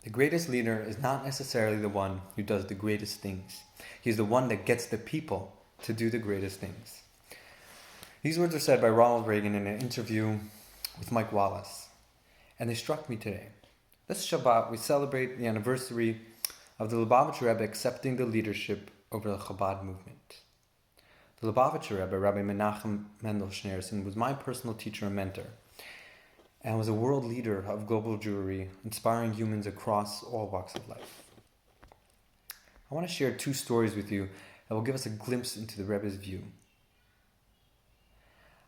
The greatest leader is not necessarily the one who does the greatest things. He's the one that gets the people to do the greatest things. These words are said by Ronald Reagan in an interview with Mike Wallace, and they struck me today. This Shabbat, we celebrate the anniversary of the Lubavitcher Rebbe accepting the leadership over the Chabad movement. The Lubavitcher Rebbe, Rabbi Menachem Mendel Schneerson, was my personal teacher and mentor, and was a world leader of global Jewry, inspiring humans across all walks of life. I want to share two stories with you that will give us a glimpse into the Rebbe's view.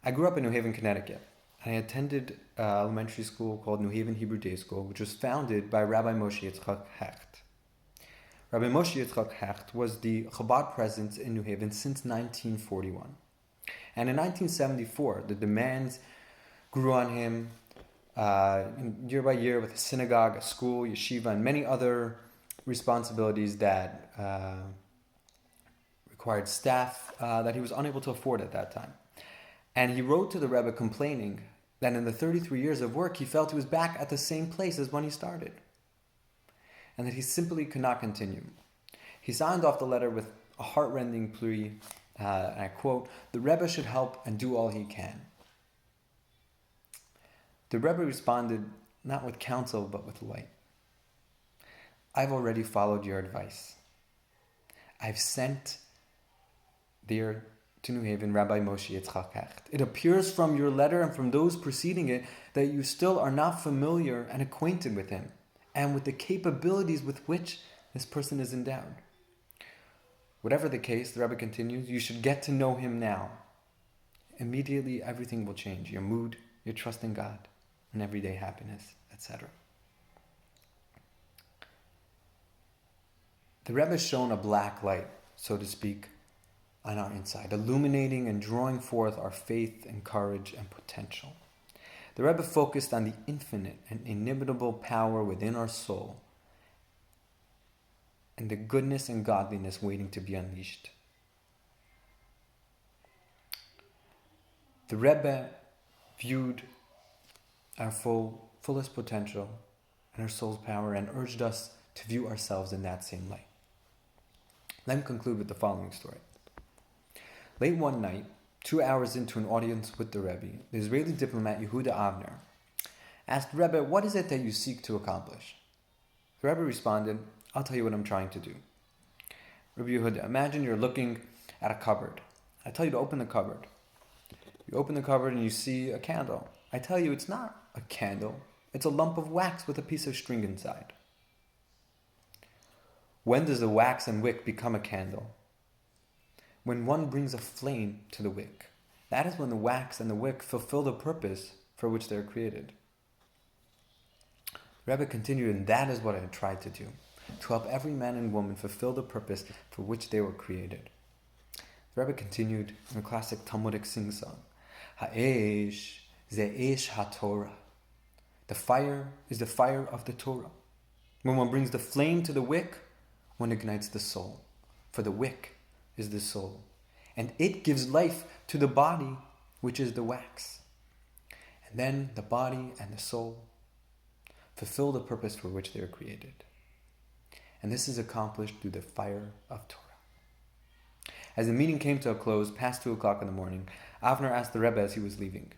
I grew up in New Haven, Connecticut, and I attended elementary school called New Haven Hebrew Day School, which was founded by Rabbi Moishy Hecht. Rabbi Moishy Hecht was the Chabad presence in New Haven since 1941. And in 1974, the demands grew on him year by year with a synagogue, a school, yeshiva, and many other responsibilities that required staff that he was unable to afford at that time. And he wrote to the Rebbe complaining that in the 33 years of work, he felt he was back at the same place as when he started, and that he simply could not continue. He signed off the letter with a heart-rending plea, and I quote, "The Rebbe should help and do all he can." The Rebbe responded not with counsel, but with light. "I've already followed your advice. I've sent there to New Haven Rabbi Moishy Hecht. It appears from your letter and from those preceding it that you still are not familiar and acquainted with him and with the capabilities with which this person is endowed. Whatever the case," the Rebbe continues, "you should get to know him now. Immediately everything will change. Your mood, your trust in God, and everyday happiness, etc." The Rebbe shone a black light, so to speak, on our inside, illuminating and drawing forth our faith and courage and potential. The Rebbe focused on the infinite and inimitable power within our soul and the goodness and godliness waiting to be unleashed. The Rebbe viewed our fullest potential and our soul's power and urged us to view ourselves in that same light. Let me conclude with the following story. Late one night, 2 hours into an audience with the Rebbe, the Israeli diplomat Yehuda Avner asked Rebbe, "What is it that you seek to accomplish?" The Rebbe responded, "I'll tell you what I'm trying to do. Rabbi Yehuda, imagine you're looking at a cupboard. I tell you to open the cupboard. You open the cupboard and you see a candle. I tell you it's not a candle. It's a lump of wax with a piece of string inside. When does the wax and wick become a candle? When one brings a flame to the wick. That is when the wax and the wick fulfill the purpose for which they are created." Rebbe continued, "And that is what I tried to do, to help every man and woman fulfill the purpose for which they were created." The Rebbe continued in a classic Talmudic sing-song, "Ha'esh ze esh ha'Torah." The fire is the fire of the Torah. When one brings the flame to the wick, one ignites the soul, for the wick is the soul, and it gives life to the body, which is the wax. And then the body and the soul fulfill the purpose for which they are created. And this is accomplished through the fire of Torah. As the meeting came to a close, past 2 o'clock in the morning, Avner asked the Rebbe as he was leaving,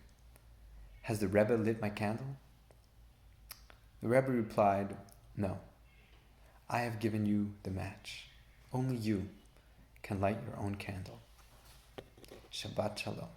"Has the Rebbe lit my candle?" The Rebbe replied, "No, I have given you the match. Only you can light your own candle." Shabbat Shalom.